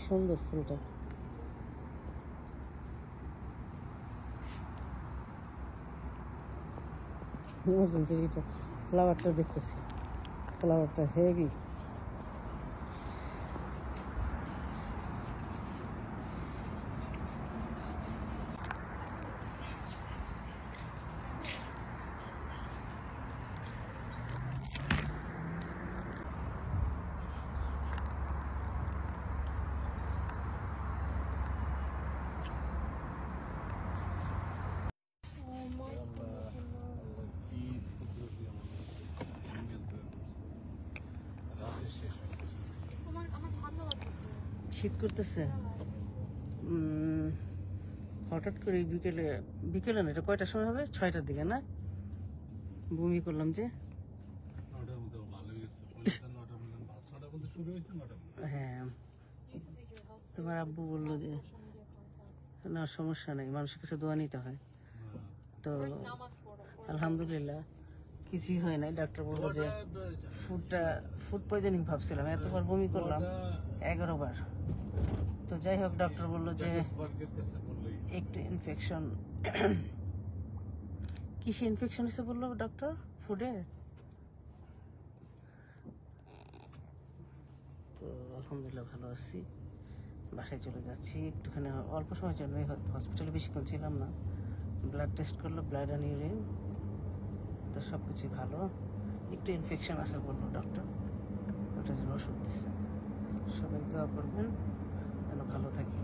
সুন্দর ফুলটা। ইমার্জেন্সি ফ্লাওয়ারটা দেখতেছি, ফ্লাওয়ারটা হেভি। শীত করতেছে হঠাৎ করে বিকেলে, বিকেলে না, এটা কয়টার সময় হবে? 6টার দিকে না? বমি করলাম যে। হ্যাঁ, তোমার আব্বু বললো যে না সমস্যা নেই, মানুষের কাছে দোয়া নিতে হয়। তো আলহামদুলিল্লাহ কিছুই হয় নাই। ডাক্তার বললো যে ফুড পয়জনিং ভাবছিলাম, এতবার বমি করলাম 11 বার। তো যাই হোক, ডাক্তার বললো যে একটু ইনফেকশন। কিসে ইনফেকশন হয়েছে বললো ডক্টর? ফুডে। তো আলহামদুলিল্লাহ ভালো আছি, বাসায় চলে যাচ্ছি একটুখানি, অল্প সময়ের জন্য। হসপিটালে বেশিক্ষণ ছিলাম না। ব্লাড টেস্ট করলো, ব্লাড অ্যান্ড ইউরিন, তো সব কিছুই ভালো। একটু ইনফেকশন আছে বললো ডক্টর, ওটার জন্য ওষুধ দিচ্ছে। সবাই দোয়া করবেন যেন ভালো থাকি।